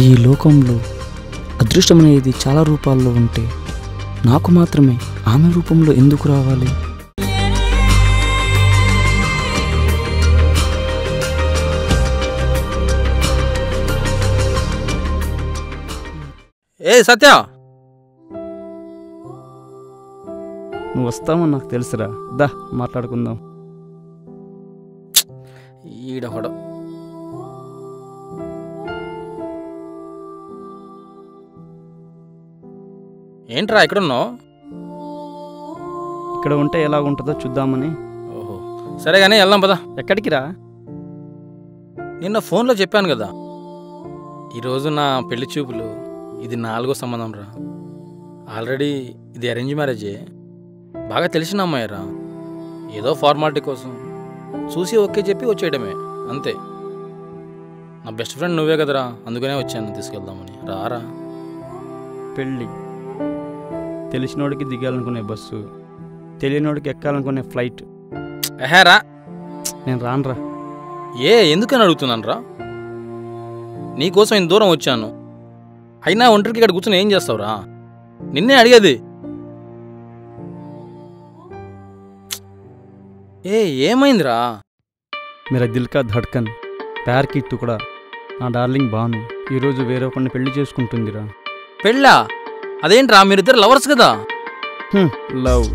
ఈ లోకంలో అదృష్టం అనేది చాలా రూపాల్లో ఉంటే నాకు మాత్రమే ఆమె రూపంలో ఎందుకు రావాలి? ఏ సత్య, నువ్వు వస్తావని నాకు తెలుసురా. దా మాట్లాడుకుందాం. ఈడొకడు. ఏంట్రా ఇక్కడున్నావు? ఇక్కడ ఉంటే ఎలా ఉంటుందో చూద్దామని. ఓహో సరే కానీ వెళ్దాం పదా. ఎక్కడికి రా? నిన్న ఫోన్లో చెప్పాను కదా, ఈరోజు నా పెళ్లి చూపులు. ఇది 4వ సంబంధం రా. ఆల్రెడీ ఇది అరేంజ్ మ్యారేజే. బాగా తెలిసిన అమ్మాయిరా. ఏదో ఫార్మాలిటీ కోసం చూసి ఓకే చెప్పి వచ్చేయడమే అంతే. నా బెస్ట్ ఫ్రెండ్ నువ్వే కదరా, అందుకనే వచ్చాను తీసుకెళ్దామని. రారా. పెళ్ళి తెలిసినోడికి దిగాలనుకునే బస్సు, తెలియనోడికి ఎక్కాలనుకునే ఫ్లైట్. ఎహేరా, నేను రానురా. ఎందుకని అడుగుతున్నాను రా. నీకోసం ఇంత దూరం వచ్చాను, అయినా ఒంటరికి ఇక్కడ కూర్చొని ఏం చేస్తావురా? నిన్నే అడిగేది. ఏమైందిరా? మేరా దిల్ కా ధడ్కన్, ప్యార్ కి తుకడా, నా డార్లింగ్ బాను ఈరోజు వేరే ఒకరిని పెళ్లి చేసుకుంటుందిరా. పెళ్ళా? అదేంట్రా, మీరిద్దరు లవర్స్ కదా? లవ్.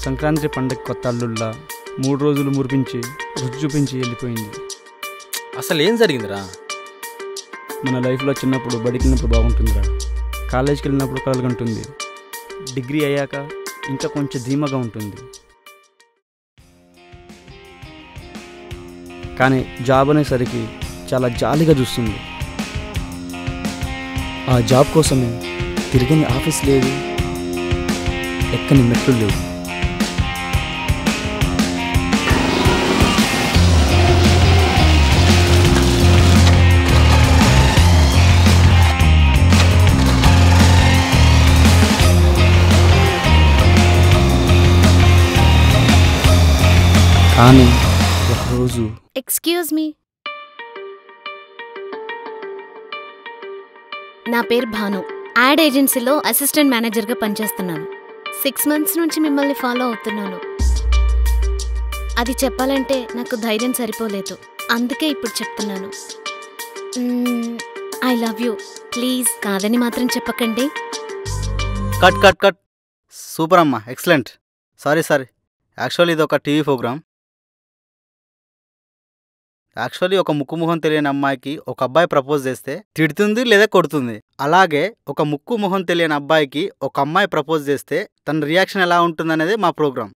సంక్రాంతి పండగ కొత్త అల్లుళ్ళ 3 రోజులు మురిపించి రుచి చూపించి వెళ్ళిపోయింది. అసలు ఏం జరిగిందిరా? మన లైఫ్లో చిన్నప్పుడు బడికి వెళ్ళినప్పుడు బాగుంటుందిరా, కాలేజీకి వెళ్ళినప్పుడు కలగంటుంది, డిగ్రీ అయ్యాక ఇంకా కొంచెం ధీమాగా ఉంటుంది. కానీ జాబ్ అనేసరికి చాలా జాలీగా చూస్తుంది. ఆ జాబ్ కోసమే తిరిగని ఆఫీస్ లేదు, ఎక్కని మెట్లు లేవు. కానీ ఒకరోజు, ఎక్స్క్యూజ్ మీ, నా పేరు భాను. యాడ్ ఏజెన్సీలో అసిస్టెంట్ మేనేజర్గా పనిచేస్తున్నాను. 6 months నుంచి మిమ్మల్ని ఫాలో అవుతున్నాను. అది చెప్పాలంటే నాకు ధైర్యం సరిపోలేదు, అందుకే ఇప్పుడు చెప్తున్నాను. I love you. ప్లీజ్ కాదని మాత్రం చెప్పకండి. Cut cut cut. సూపర్ అమ్మా, ఎక్సలెంట్. సారీ యాక్చువల్లీ ఇది ఒక టీవీ ప్రోగ్రామ్. యాక్చువల్లీ ఒక ముక్కు మొహం తెలియని అమ్మాయికి ఒక అబ్బాయి ప్రపోజ్ చేస్తే తిడుతుంది లేదా కొడుతుంది. అలాగే ఒక ముక్కు మొహం తెలియని అబ్బాయికి ఒక అమ్మాయి ప్రపోజ్ చేస్తే తన రియాక్షన్ ఎలా ఉంటుందనేది మా ప్రోగ్రామ్.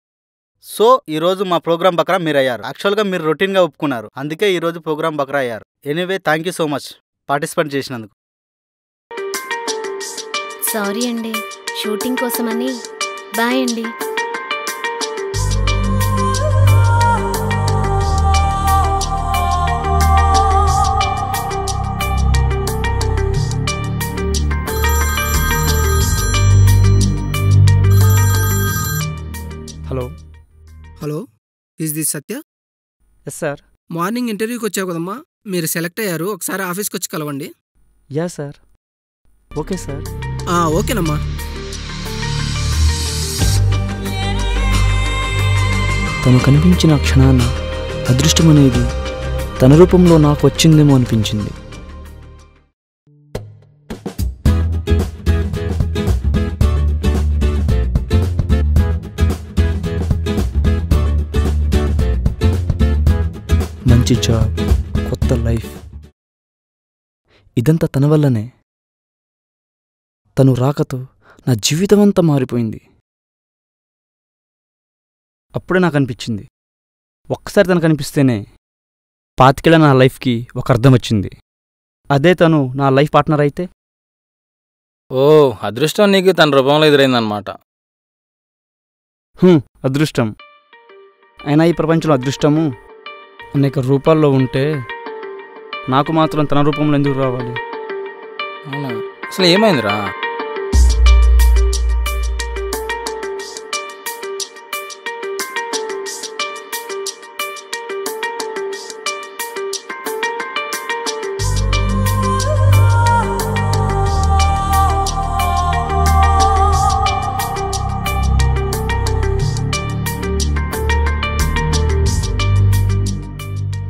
సో ఈరోజు మా ప్రోగ్రామ్ బక్రా మీరు అయ్యారు. యాక్చువల్గా మీరు రొటీన్గా ఒప్పుకున్నారు, అందుకే ఈరోజు ప్రోగ్రామ్ బక్రా అయ్యారు. Anyway thank you so much participate చేసినందుకు. సారీ అండి, షూటింగ్ కోసమని. బాయ్ అండి. Hello, is this Satya? Yes sir. Morning ఇంటర్వ్యూకి వచ్చావు కదమ్మా, మీరు సెలెక్ట్ అయ్యారు. ఒకసారి ఆఫీస్కి వచ్చి కలవండి. Yeah sir. Okay sir. ఓకేనమ్మా. తను కనిపించిన క్షణాన అదృష్టం అనేది తన రూపంలో నాకు వచ్చిందేమో అనిపించింది. మంచి జాబ్, కొత్త లైఫ్, ఇదంతా తన వల్లనే. తను రాకతో నా జీవితం అంతా మారిపోయింది. అప్పుడే నాకు అనిపించింది, ఒక్కసారి తను కనిపిస్తేనే 25 ఏళ్ల నా లైఫ్కి ఒక అర్థం వచ్చింది. అదే తను నా లైఫ్ పార్ట్నర్ అయితే. అదృష్టం నీకు తన రూపంలో ఎదురైందనమాట. అదృష్టం. అయినా ఈ ప్రపంచంలో అదృష్టము అనేక రూపాల్లో ఉంటే నాకు మాత్రం తన రూపంలో ఎందుకు రావాలి? అవునా? అసలు ఏమైందిరా?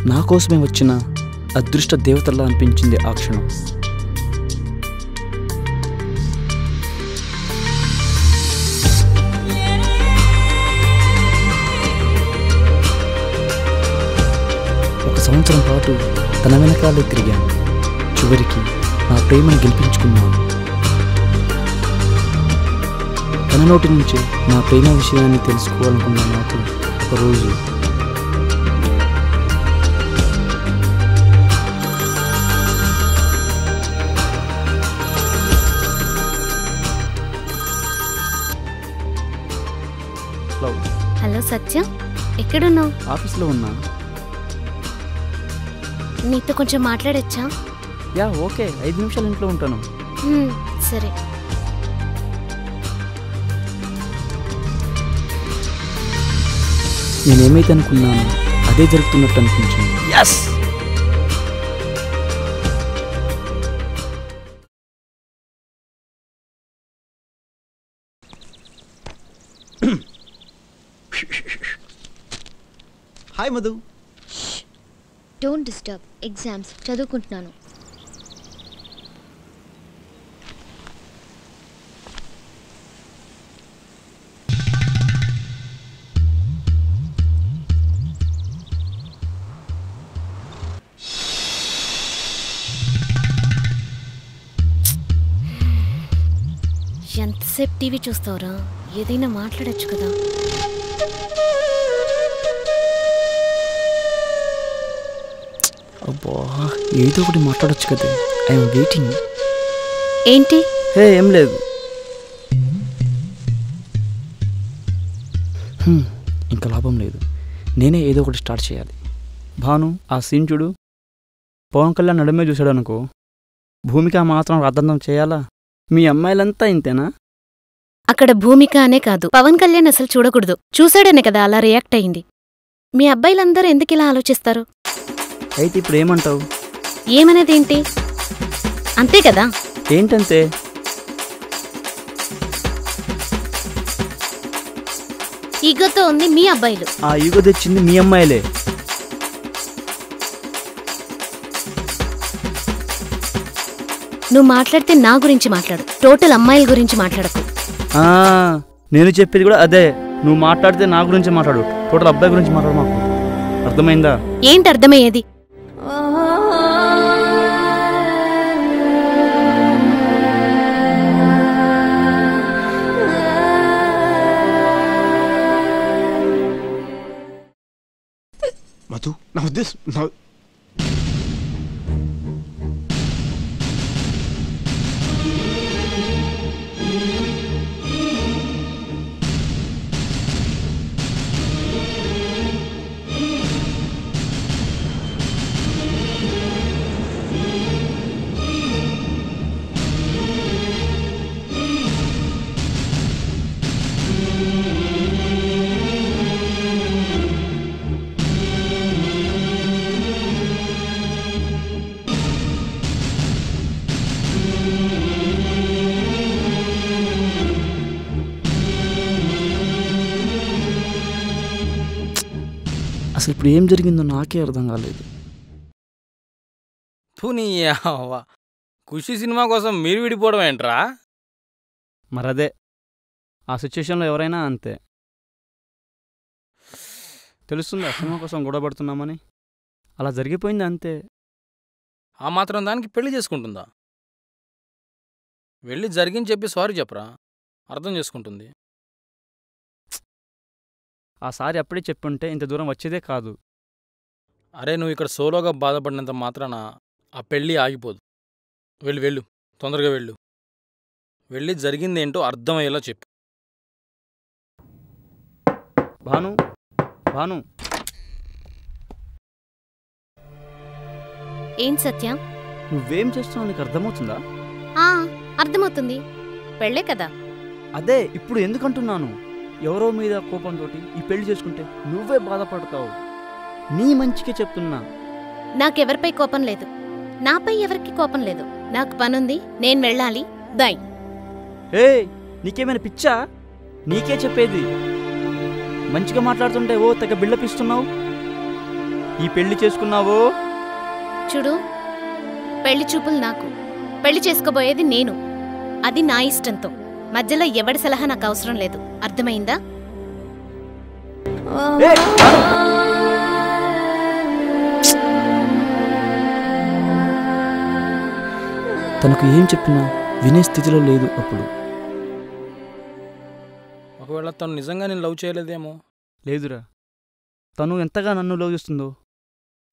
నా కోసమే వచ్చిన అదృష్ట దేవతల్లా అనిపించింది ఆ క్షణం. ఒక సంవత్సరం పాటు తన వెనకాలే తిరిగాను. చివరికి నా ప్రేమను గెలిపించుకున్నాను. తన నోటి నుంచే నా ప్రేమ విషయాన్ని తెలుసుకోవాలనుకున్న నాకు ఒకరోజు హలో సత్యం, ఎక్కడున్నావు? ఆఫీస్లో ఉన్నా. నీతో కొంచెం మాట్లాడచ్చా? యా ఓకే, 5 నిమిషాలు ఇంట్లో ఉంటాను. సరే. నేనేమైతే అనుకున్నాను అదే జరుగుతున్నట్టు అనిపించింది. Yes. Hi Madhu. Don't disturb, exams చదువుకుంటున్నాను. ఎంతసేపు టీవీ చూస్తావురా? ఏదైనా మాట్లాడచ్చు కదా. అబ్బా, ఏదో ఒకటి మాట్లాడొచ్చు కదా. I'm waiting. ఏంటి? ఏం లేదు. ఇంకా లాభం లేదు. నేనే ఏదో ఒకటి స్టార్ట్ చేయాలి. భాను, ఆ సీన్ చూడు. పవన్ కళ్యాణ్ నడమే చూశాడు అనుకో, భూమిక మాత్రం అర్థం చేయాలా? మీ అమ్మాయిలంతా ఇంతేనా? అక్కడ భూమిక అనే కాదు, పవన్ కళ్యాణ్ అసలు చూడకూడదు. చూశాడనే కదా అలా రియాక్ట్ అయింది. మీ అబ్బాయిలందరూ ఎందుకిలా ఆలోచిస్తారు? అయితే ఇప్పుడు ఏమంటావు? ఏమనేదేంటి? అంతే కదా. ఏంటంతే? ఈగోతో ఉంది మీ అబ్బాయిలు. ఆ ఈగో తెచ్చింది మీ అమ్మాయిలే. నువ్వు మాట్లాడితే నా గురించి మాట్లాడు, టోటల్ అమ్మాయిల గురించి మాట్లాడకు. నేను చెప్పేది కూడా అదే. నువ్వు మాట్లాడితే నా గురించి మాట్లాడు, టోటల్ అబ్బాయి గురించి మాట్లాడు. మాకు అర్థమైందా? ఏంటి అర్థమయ్యేది? మధు, నా ఉద్దేశం అసలు ఇప్పుడు ఏం జరిగిందో నాకే అర్థం కాలేదు. ఖుషి సినిమా కోసం మీరు విడిపోవడం ఏంట్రా? మరదే, ఆ సిచ్యువేషన్లో ఎవరైనా అంతే. తెలుస్తుందా సినిమా కోసం గొడవపడుతున్నామని? అలా జరిగిపోయింది అంతే. ఆ మాత్రం దానికి పెళ్లి చేసుకుంటుందా? వెళ్ళి జరిగింది చెప్పి సారీ చెప్పరా, అర్థం చేసుకుంటుంది. ఆ సారి అప్పుడే చెప్పుంటే ఇంత దూరం వచ్చేదే కాదు. అరే, నువ్వు ఇక్కడ సోలోగా బాధపడినంత మాత్రాన ఆ పెళ్ళి ఆగిపోదు. వెళ్ళు వెళ్ళు, తొందరగా వెళ్ళు. వెళ్ళి జరిగిందేంటో అర్థమయ్యేలా చెప్పు. భాను, భాను. ఏం సత్య? నువ్వేం చేస్తున్నావు నీకు అర్థమవుతుందా? అర్థమవుతుంది, పెళ్ళే కదా. అదే ఇప్పుడు ఎందుకంటున్నాను. ఎవరో మీద కోపంతో ఈ పెళ్లి చేసుకుంటే నువ్వే బాధపడతావు. నీ మంచికే చెప్తున్నా. నాకెవరిపై కోపం లేదు, నాపై ఎవరికి కోపం లేదు. నాకు పనుంది, నేను వెళ్ళాలి. బాయ్. నీకేమైనా పిచ్చా? నీకే చెప్పేది. మంచిగా మాట్లాడుతుంటే ఓ తెగ బిల్డప్ ఇస్తున్నావు. ఈ పెళ్లి చేసుకున్నావో చూడు, పెళ్లి చూపులు నాకు, పెళ్లి చేసుకోబోయేది నేను. అది నా ఇష్టంతో. మధ్యలో ఎవడి సలహా నాకు అవసరం లేదు. అర్థమైందా? తనకు ఏం చెప్పినా వినే స్థితిలో లేదు అప్పుడు. ఒకవేళ తను నిజంగా నేను లవ్ చేయలేదేమో. లేదురా, తను ఎంతగా నన్ను లవ్ చేస్తుందో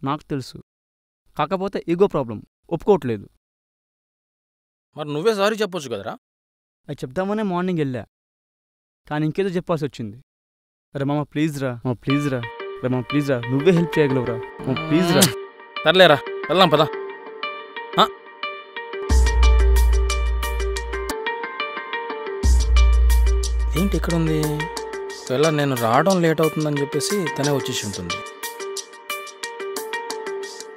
నాకు తెలుసు. కాకపోతే ఈగో ప్రాబ్లం, ఒప్పుకోవట్లేదు. మరి నువ్వే సారీ చెప్పొచ్చు కదరా. అది చెప్దామనే మార్నింగ్ వెళ్ళా, కానీ ఇంకేదో చెప్పాల్సి వచ్చింది. అరే మామ ప్లీజ్ రా, మా ప్లీజ్ రా, రే మా ప్లీజ్ రా, నువ్వే హెల్ప్ చేయగలవురా, మా ప్లీజ్ రా. సర్లేరా, వెళ్దాం పదా. ఏంటి ఇక్కడ ఉంది? ఒకవేళ నేను రావడం లేట్ అవుతుందని చెప్పేసి తనే వచ్చేసి ఉంటుంది.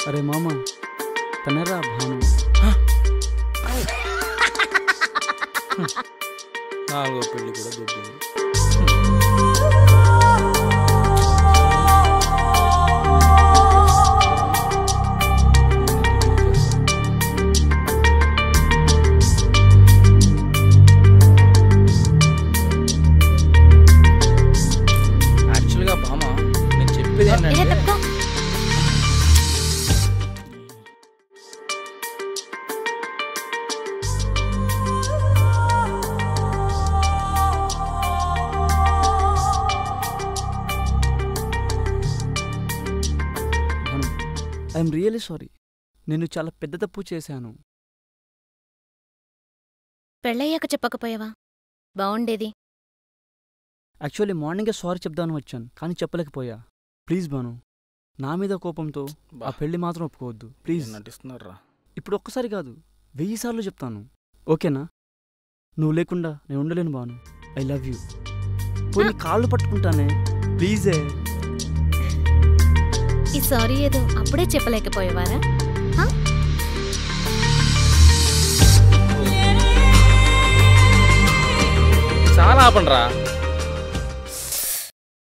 అరే మామ, తనరా భాను. నాలుగో పెళ్ళి కూడా దొబ్బింది. యాక్చువల్గా భామ, నేను చెప్పేది ఏంటంటే ఐఎమ్ రియలీ సారీ. నేను చాలా పెద్ద తప్పు చేశాను. పెళ్ళయ్యాక చెప్పకపోయావా? బావుండేది. యాక్చువల్లీ మార్నింగే సారీ చెప్దామని వచ్చాను, కానీ చెప్పలేకపోయా. ప్లీజ్ బాను, నా మీద కోపంతో ఆ పెళ్లి మాత్రం ఒప్పుకోవద్దు ప్లీజ్. నటిస్తున్నారా? ఇప్పుడు ఒక్కసారి కాదు, 1000 సార్లు చెప్తాను, ఓకేనా? నువ్వు లేకుండా నేను ఉండలేను బాను. I love you. పోనీ కాళ్ళు పట్టుకుంటానే ప్లీజే. ఈ సారీ ఏదో అప్పుడే చెప్పలేకపోయేవారా? చాలా ఆపండ్రా.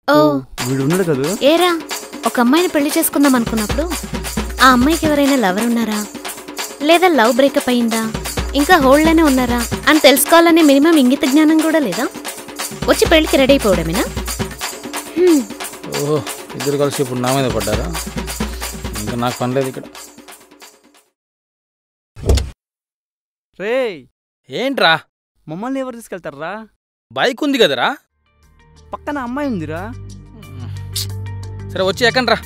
ఓ వీడు ఉన్నాడు కదా. ఏరా, ఒక అమ్మాయిని పెళ్లి చేసుకుందాం అనుకున్నప్పుడు ఆ అమ్మాయికి ఎవరైనా లవర్ ఉన్నారా, లేదా లవ్ బ్రేకప్ అయిందా, ఇంకా హోల్డ్లోనే ఉన్నారా అని తెలుసుకోవాలనే మినిమం ఇంగిత జ్ఞానం కూడా లేదా? వచ్చి పెళ్లికి రెడీ అయిపోవడమేనా? ఓహో, ఇద్దరు కలిసి ఇప్పుడు నా మీద పడ్డారా? ఇంకా నాకు పని లేదు ఇక్కడ. రే ఏంట్రా? మమ్మల్ని ఎవరు తీసుకెళ్తారా? బైక్ ఉంది కదరా, పక్కన అమ్మాయి ఉందిరా. సరే వచ్చి ఎక్కండ్రా.